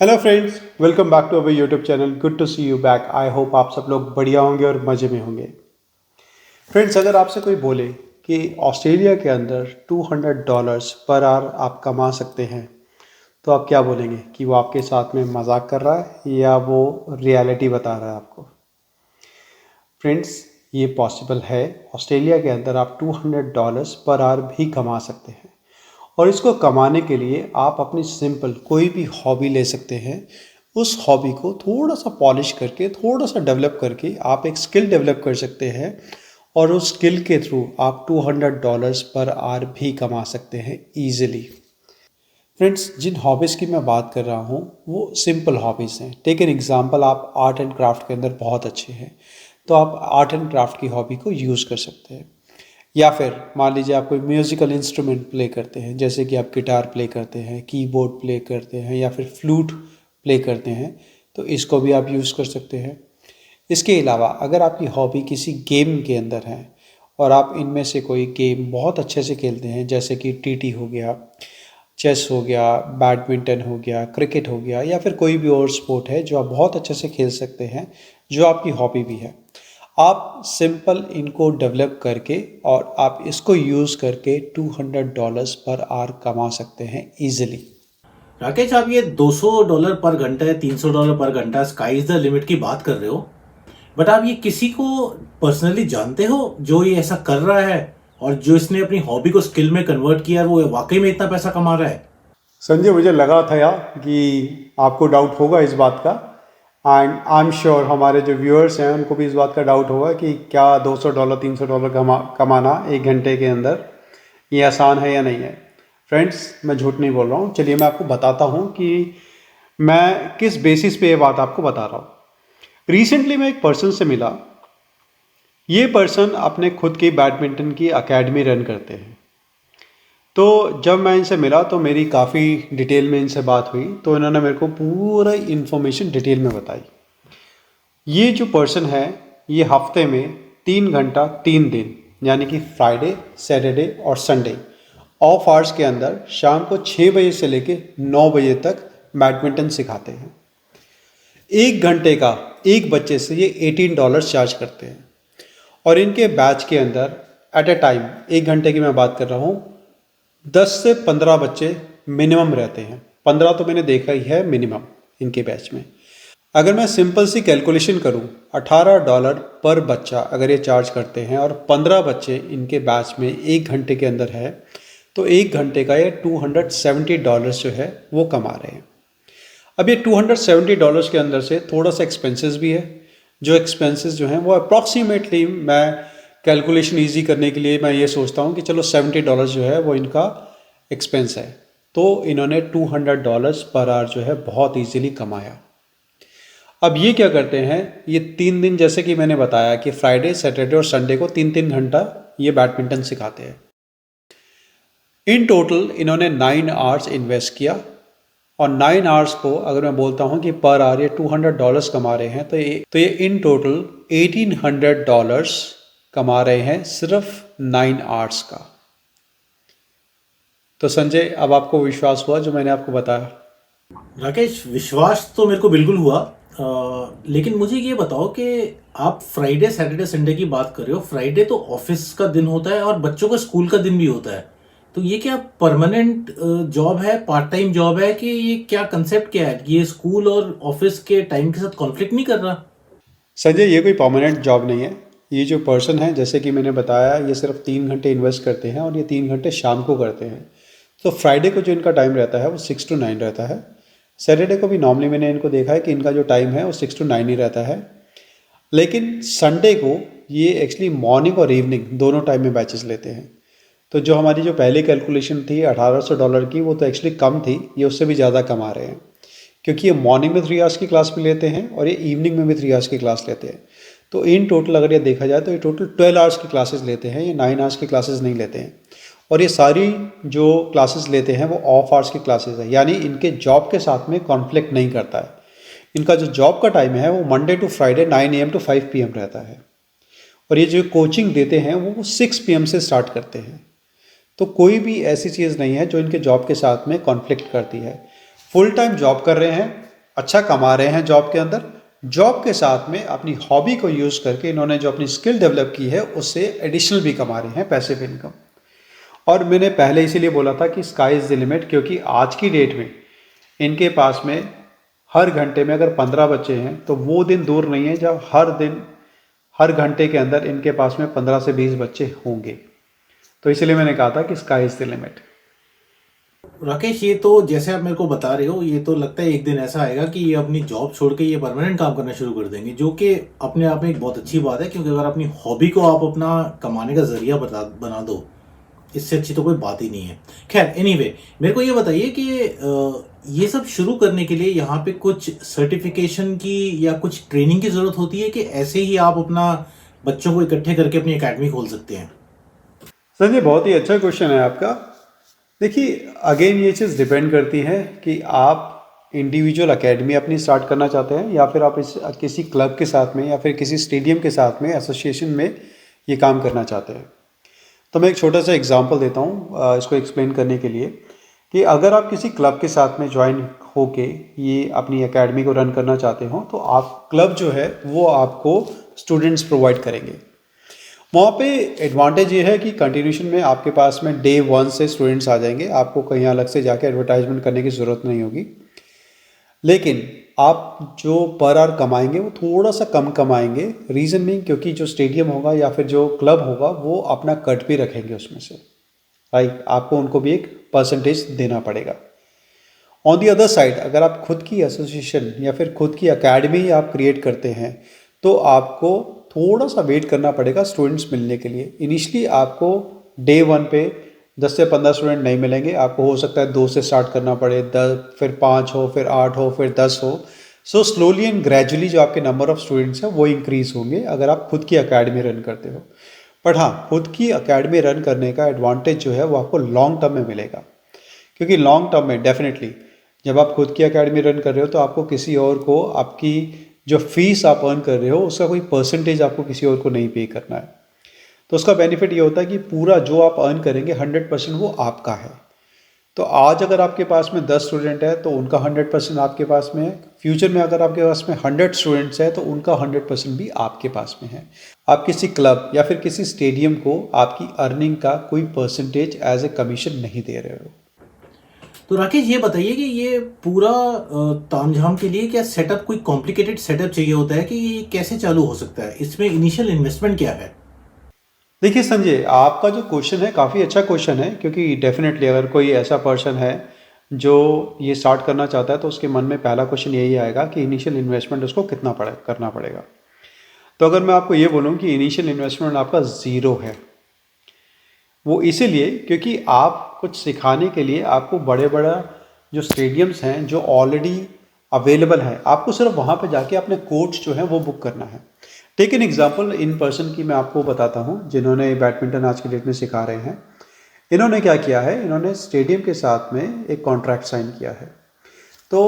Hello friends, welcome back to our YouTube channel. Good to see you back. I hope आप सब लोग बढ़िया होंगे और मज़े में होंगे। फ्रेंड्स, अगर आपसे कोई बोले कि ऑस्ट्रेलिया के अंदर $200 पर आवर आप कमा सकते हैं, तो आप क्या बोलेंगे? कि वो आपके साथ में मजाक कर रहा है या वो रियलिटी बता रहा है आपको? फ्रेंड्स, ये पॉसिबल है। ऑस्ट्रेलिया के अंदर आप $200 पर आवर भी कमा सकते हैं। और इसको कमाने के लिए आप अपनी सिंपल कोई भी हॉबी ले सकते हैं। उस हॉबी को थोड़ा सा पॉलिश करके, थोड़ा सा डेवलप करके आप एक स्किल डेवलप कर सकते हैं। और उस स्किल के थ्रू आप $200 पर आवर भी कमा सकते हैं ईजिली। फ्रेंड्स, जिन हॉबीज़ की मैं बात कर रहा हूँ वो सिंपल हॉबीज़ हैं। टेक एन एग्जांपल, आप आर्ट एंड क्राफ्ट के अंदर बहुत अच्छे हैं, तो आप आर्ट एंड क्राफ्ट की हॉबी को यूज़ कर सकते हैं। या फिर मान लीजिए आप कोई म्यूज़िकल इंस्ट्रूमेंट प्ले करते हैं, जैसे कि आप गिटार प्ले करते हैं, कीबोर्ड प्ले करते हैं या फिर फ्लूट प्ले करते हैं, तो इसको भी आप यूज़ कर सकते हैं। इसके अलावा अगर आपकी हॉबी किसी गेम के अंदर है और आप इनमें से कोई गेम बहुत अच्छे से खेलते हैं, जैसे कि टीटी हो गया, चेस हो गया, बैडमिंटन हो गया, क्रिकेट हो गया, या फिर कोई भी और स्पोर्ट है जो आप बहुत अच्छे से खेल सकते हैं, जो आपकी हॉबी भी है, आप सिंपल इनको डेवलप करके और आप इसको यूज़ करके $200 पर आवर कमा सकते हैं ईजिली। राकेश, आप ये $200 पर घंटा या $300 पर घंटा स्काई इज द लिमिट की बात कर रहे हो। बट आप ये किसी को पर्सनली जानते हो जो ये ऐसा कर रहा है और जो इसने अपनी हॉबी को स्किल में कन्वर्ट किया है, वो वाकई में इतना पैसा कमा रहा है? संजय, मुझे लगा था यार कि आपको डाउट होगा इस बात का। एंड आई एम श्योर हमारे जो व्यूअर्स हैं उनको भी इस बात का डाउट होगा कि क्या $200 $300 कमाना एक घंटे के अंदर ये आसान है या नहीं है। फ्रेंड्स, मैं झूठ नहीं बोल रहा हूँ। चलिए मैं आपको बताता हूँ कि मैं किस बेसिस पे ये बात आपको बता रहा हूँ। रिसेंटली मैं एक पर्सन से मिला। ये पर्सन अपने खुद की बैडमिंटन की एकेडमी रन करते हैं। तो जब मैं इनसे मिला तो मेरी काफ़ी डिटेल में इनसे बात हुई, तो इन्होंने मेरे को पूरा इन्फॉर्मेशन डिटेल में बताई। ये जो पर्सन है, ये हफ्ते में 3 घंटा 3 दिन, यानी कि फ्राइडे, सैटरडे और संडे ऑफ आवर्स के अंदर शाम को 6 बजे से लेके 9 बजे तक बैडमिंटन सिखाते हैं। 1 घंटे का एक बच्चे से ये $18 चार्ज करते हैं। और इनके बैच के अंदर एट ए टाइम, 1 घंटे की मैं बात कर रहा हूँ, 10 से 15 बच्चे मिनिमम रहते हैं। 15 तो मैंने देखा ही है मिनिमम इनके बैच में। अगर मैं सिंपल सी कैलकुलेशन करूं, $18 पर बच्चा अगर ये चार्ज करते हैं और 15 बच्चे इनके बैच में 1 घंटे के अंदर है, तो 1 घंटे का ये $270 जो है वो कमा रहे हैं। अब ये $270 के अंदर से थोड़ा सा एक्सपेंसेस भी है। जो एक्सपेंसेस जो हैं वो अप्रॉक्सीमेटली, मैं कैलकुलेशन इजी करने के लिए मैं ये सोचता हूँ कि चलो $70 जो है वो इनका एक्सपेंस है। तो इन्होंने $200 पर आवर जो है बहुत इजीली कमाया। अब ये क्या करते हैं, ये 3 दिन, जैसे कि मैंने बताया कि फ्राइडे, सैटरडे और संडे को 3-3 घंटा ये बैडमिंटन सिखाते हैं। इन टोटल इन्होंने 9 आवर्स इन्वेस्ट किया। और 9 आवर्स को अगर मैं बोलता हूँ कि पर आवर ये $200 कमा रहे हैं, तो ये इन टोटल $1800 कमा रहे हैं सिर्फ 9 आवर्स का। तो संजय, अब आपको विश्वास हुआ जो मैंने आपको बताया? राकेश, विश्वास तो मेरे को बिल्कुल हुआ। लेकिन मुझे ये बताओ कि आप फ्राइडे सैटरडे संडे की बात कर रहे हो। फ्राइडे तो ऑफिस का दिन होता है और बच्चों का स्कूल का दिन भी होता है। तो ये क्या परमानेंट जॉब है, पार्ट टाइम जॉब है, कि ये क्या कंसेप्ट क्या है? ये स्कूल और ऑफिस के टाइम के साथ कॉन्फ्लिक्ट नहीं कर रहा? संजय, ये कोई परमानेंट जॉब नहीं है। ये जो पर्सन है, जैसे कि मैंने बताया, ये सिर्फ 3 घंटे इन्वेस्ट करते हैं और ये 3 घंटे शाम को करते हैं। तो फ्राइडे को जो इनका टाइम रहता है वो 6 to 9 रहता है। सैटरडे को भी नॉर्मली मैंने इनको देखा है कि इनका जो टाइम है वो 6 to 9 ही रहता है। लेकिन संडे को ये एक्चुअली मॉर्निंग और इवनिंग दोनों टाइम में बैचेस लेते हैं। तो जो हमारी जो पहली कैलकुलेशन थी $1800 की, वो तो एक्चुअली कम थी। ये उससे भी ज़्यादा कमा रहे हैं, क्योंकि ये मॉर्निंग में 3 आवर्स की क्लास भी लेते हैं और ये इवनिंग में भी 3 आवर्स की क्लास लेते हैं। तो इन टोटल अगर ये देखा जाए तो ये टोटल 12 आवर्स की क्लासेस लेते हैं, ये 9 आवर्स की क्लासेस नहीं लेते हैं। और ये सारी जो क्लासेस लेते हैं वो ऑफ आवर्स की क्लासेस है, यानी इनके जॉब के साथ में कॉन्फ्लिक्ट नहीं करता है। इनका जो जॉब का टाइम है वो Monday to Friday 9 AM to 5 PM रहता है। और ये जो कोचिंग देते हैं वो 6 PM से स्टार्ट करते हैं। तो कोई भी ऐसी चीज़ नहीं है जो इनके जॉब के साथ में कॉन्फ्लिक्ट करती है। फुल टाइम जॉब कर रहे हैं अच्छा कमा रहे हैं जॉब के अंदर, जॉब के साथ में अपनी हॉबी को यूज़ करके इन्होंने जो अपनी स्किल डेवलप की है उससे एडिशनल भी कमा रहे हैं पैसिव इनकम। और मैंने पहले इसीलिए बोला था कि स्काई इज़ द लिमिट, क्योंकि आज की डेट में इनके पास में हर घंटे में अगर 15 बच्चे हैं तो वो दिन दूर नहीं है जब हर दिन हर घंटे के अंदर इनके पास में 15 से 20 बच्चे होंगे। तो इसलिए मैंने कहा था कि sky is the limit. Rakesh, ये तो जैसे आप मेरे को बता रहे हो, ये तो लगता है एक दिन ऐसा आएगा कि ये अपनी जॉब छोड़ के ये परमानेंट काम करना शुरू कर देंगे, जो कि अपने आप में एक बहुत अच्छी बात है, क्योंकि अगर अपनी हॉबी को आप अपना कमाने का जरिया बना दो, इससे अच्छी तो कोई बात ही नहीं है। खैर, एनीवे, मेरे को ये बताइए कि ये सब शुरू करने के लिए यहाँ पे कुछ सर्टिफिकेशन की या कुछ ट्रेनिंग की ज़रूरत होती है, कि ऐसे ही आप अपना बच्चों को इकट्ठे करके अपनी एकेडमी खोल सकते हैं? संजय, बहुत ही अच्छा क्वेश्चन है आपका। देखिए, अगेन ये चीज़ डिपेंड करती है कि आप इंडिविजुअल एकेडमी अपनी स्टार्ट करना चाहते हैं या फिर आप इस किसी क्लब के साथ में या फिर किसी स्टेडियम के साथ में एसोसिएशन में ये काम करना चाहते हैं। तो मैं एक छोटा सा एग्जांपल देता हूँ इसको एक्सप्लेन करने के लिए, कि अगर आप किसी क्लब के साथ में ज्वाइन होके ये अपनी एकेडमी को रन करना चाहते हो तो आप क्लब जो है वो आपको स्टूडेंट्स प्रोवाइड करेंगे। वहाँ पे एडवांटेज ये है कि कंटिन्यूशन में आपके पास में डे 1 से स्टूडेंट्स आ जाएंगे, आपको कहीं अलग से जाके एडवर्टाइजमेंट करने की ज़रूरत नहीं होगी। लेकिन आप जो पर आवर कमाएंगे वो थोड़ा सा कम कमाएंगे, रीज़न नहीं, क्योंकि जो स्टेडियम होगा या फिर जो क्लब होगा वो अपना कट भी रखेंगे उसमें से, राइट। आपको उनको भी एक परसेंटेज देना पड़ेगा। ऑन दी अदर साइड, अगर आप खुद की एसोसिएशन या फिर खुद की एकेडमी आप क्रिएट करते हैं तो आपको थोड़ा सा वेट करना पड़ेगा स्टूडेंट्स मिलने के लिए। इनिशियली आपको डे 1 पे 10 से 15 स्टूडेंट नहीं मिलेंगे, आपको हो सकता है 2 से स्टार्ट करना पड़े, 10 फिर 5 हो, फिर 8 हो, फिर 10 हो। सो स्लोली एंड ग्रेजुअली जो आपके नंबर ऑफ स्टूडेंट्स हैं वो इंक्रीज़ होंगे अगर आप खुद की एकेडमी रन करते हो। बट हाँ, खुद की एकेडमी रन करने का एडवांटेज जो है वो आपको लॉन्ग टर्म में मिलेगा, क्योंकि लॉन्ग टर्म में डेफिनेटली जब आप खुद की एकेडमी रन कर रहे हो तो आपको किसी और को आपकी जो फीस आप अर्न कर रहे हो उसका कोई परसेंटेज आपको किसी और को नहीं पे करना है। तो उसका बेनिफिट ये होता है कि पूरा जो आप अर्न करेंगे 100% वो आपका है। तो आज अगर आपके पास में 10 स्टूडेंट है तो उनका 100% आपके पास में है। फ्यूचर में अगर आपके पास में 100 स्टूडेंट्स है तो उनका 100% भी आपके पास में है। आप किसी क्लब या फिर किसी स्टेडियम को आपकी अर्निंग का कोई परसेंटेज एज ए कमीशन नहीं दे रहे हो। तो राकेश, ये बताइए कि ये पूरा तामझाम के लिए क्या सेटअप, कोई कॉम्प्लिकेटेड सेटअप चाहिए होता है, कि ये कैसे चालू हो सकता है? इसमें इनिशियल इन्वेस्टमेंट क्या है? देखिए संजय, आपका जो क्वेश्चन है काफ़ी अच्छा क्वेश्चन है, क्योंकि डेफिनेटली अगर कोई ऐसा पर्सन है जो ये स्टार्ट करना चाहता है तो उसके मन में पहला क्वेश्चन यही आएगा कि इनिशियल इन्वेस्टमेंट उसको कितना करना पड़ेगा। तो अगर मैं आपको ये बोलूँ कि इनिशियल इन्वेस्टमेंट आपका ज़ीरो है, वो इसीलिए क्योंकि आप कुछ सिखाने के लिए आपको बड़े बड़ा जो स्टेडियम्स हैं जो ऑलरेडी अवेलेबल हैं, आपको सिर्फ वहाँ पे जाके अपने कोच जो हैं वो बुक करना है। Take an example in person की मैं आपको बताता हूँ जिन्होंने बैडमिंटन आज की डेट में सिखा रहे हैं। इन्होंने क्या किया है, इन्होंने स्टेडियम के साथ में एक कॉन्ट्रैक्ट साइन किया है। तो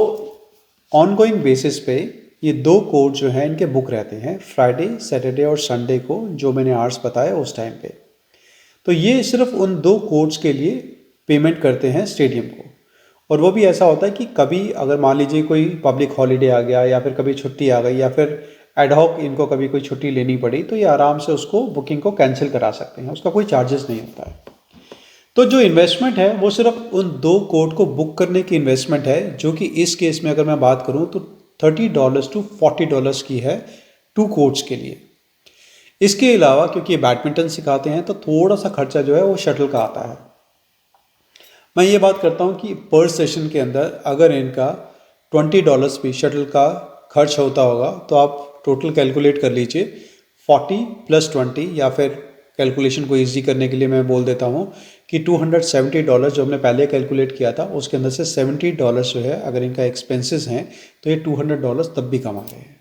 ऑनगोइंग बेसिस पे ये 2 कोर्ट जो हैं इनके बुक रहते हैं फ्राइडे, सैटरडे और संडे को, जो मैंने आवर्स बताया उस टाइम पे। तो ये सिर्फ उन 2 कोर्ट्स के लिए पेमेंट करते हैं स्टेडियम को। और वो भी ऐसा होता है कि कभी अगर मान लीजिए कोई पब्लिक हॉलीडे आ गया या फिर कभी छुट्टी आ गई या फिर एडहॉक इनको कभी कोई छुट्टी लेनी पड़ी तो ये आराम से उसको बुकिंग को कैंसिल करा सकते हैं, उसका कोई चार्जेस नहीं होता है। तो जो इन्वेस्टमेंट है वो सिर्फ उन 2 कोर्ट को बुक करने की इन्वेस्टमेंट है, जो कि इस केस में अगर मैं बात करूँ तो $30 to $40 की है 2 कोर्ट्स के लिए। इसके अलावा क्योंकि ये बैडमिंटन सिखाते हैं तो थोड़ा सा खर्चा जो है वो शटल का आता है। मैं ये बात करता हूँ कि पर सेशन के अंदर अगर इनका $20 भी शटल का खर्च होता होगा तो आप टोटल कैलकुलेट कर लीजिए 40 + 20, या फिर कैलकुलेशन को इजी करने के लिए मैं बोल देता हूँ कि $270 जो हमने पहले कैलकुलेट किया था उसके अंदर से $70 जो है अगर इनका एक्सपेंसेस हैं तो ये $200 तब भी कमा रहे हैं।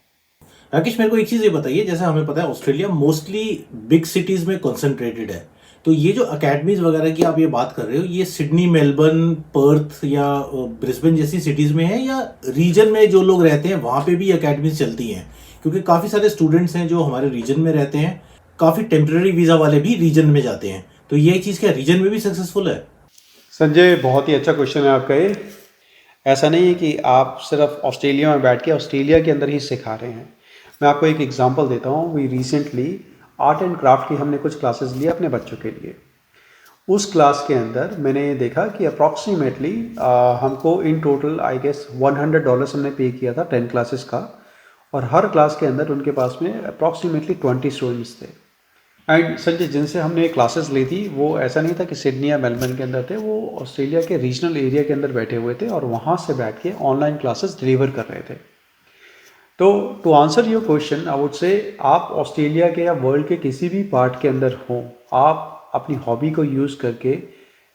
राकेश, मेरे को एक चीज़ ये बताइए, जैसे हमें पता है ऑस्ट्रेलिया मोस्टली बिग सिटीज़ में कॉन्सेंट्रेटेड है, तो ये जो अकेडमीज वगैरह की आप ये बात कर रहे हो, ये सिडनी, मेलबर्न, पर्थ या ब्रिस्बेन जैसी सिटीज़ में है, या रीजन में जो लोग रहते हैं वहाँ पे भी अकेडमीज चलती हैं? क्योंकि काफ़ी सारे स्टूडेंट्स हैं जो हमारे रीजन में रहते हैं, काफ़ी टेम्प्रेरी वीज़ा वाले भी रीजन में जाते हैं, तो ये चीज़ क्या रीजन में भी सक्सेसफुल है? संजय, बहुत ही अच्छा क्वेश्चन है आपका ये। ऐसा नहीं है कि आप सिर्फ ऑस्ट्रेलिया में बैठ के ऑस्ट्रेलिया के अंदर ही सिखा रहे हैं। मैं आपको एक एग्जांपल देता हूँ। We recently art and craft की हमने कुछ क्लासेस लिए अपने बच्चों के लिए। उस क्लास के अंदर मैंने देखा कि अप्रॉक्सीमेटली हमको इन टोटल आई गेस $100 हमने पे किया था 10 क्लासेस का, और हर क्लास के अंदर उनके पास में अप्रॉक्सीमेटली 20 स्टूडेंट्स थे। एंड संजय, जिनसे हमने क्लासेस ली थी वो ऐसा नहीं था कि सिडनी या मेलबर्न के अंदर थे, वो ऑस्ट्रेलिया के रीजनल एरिया के अंदर बैठे हुए थे और वहाँ से बैठ के ऑनलाइन क्लासेस डिलीवर कर रहे थे। तो to answer your question I would say, आप ऑस्ट्रेलिया के या वर्ल्ड के किसी भी पार्ट के अंदर हों, आप अपनी हॉबी को यूज़ करके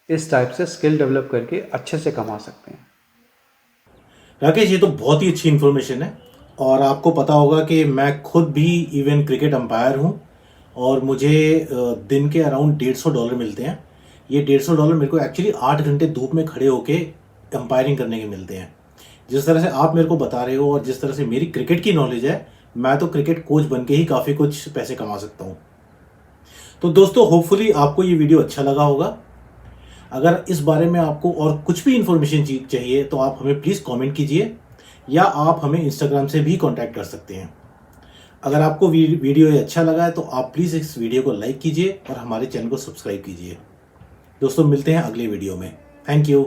इस टाइप से स्किल डेवलप करके अच्छे से कमा सकते हैं। राकेश, ये तो बहुत ही अच्छी इन्फॉर्मेशन है। और आपको पता होगा कि मैं खुद भी इवन क्रिकेट अंपायर हूँ और मुझे दिन के अराउंड $150 मिलते हैं। ये $150 मेरे को एक्चुअली 8 घंटे धूप में खड़े होके अंपायरिंग करने के मिलते हैं। जिस तरह से आप मेरे को बता रहे हो और जिस तरह से मेरी क्रिकेट की नॉलेज है, मैं तो क्रिकेट कोच बन के ही काफ़ी कुछ पैसे कमा सकता हूँ। तो दोस्तों, होपफुली आपको ये वीडियो अच्छा लगा होगा। अगर इस बारे में आपको और कुछ भी इन्फॉर्मेशन चाहिए तो आप हमें प्लीज़ कमेंट कीजिए, या आप हमें इंस्टाग्राम से भी कांटेक्ट कर सकते हैं। अगर आपको वीडियो ये अच्छा लगा है तो आप प्लीज़ इस वीडियो को लाइक कीजिए और हमारे चैनल को सब्सक्राइब कीजिए। दोस्तों, मिलते हैं अगले वीडियो में। Thank you.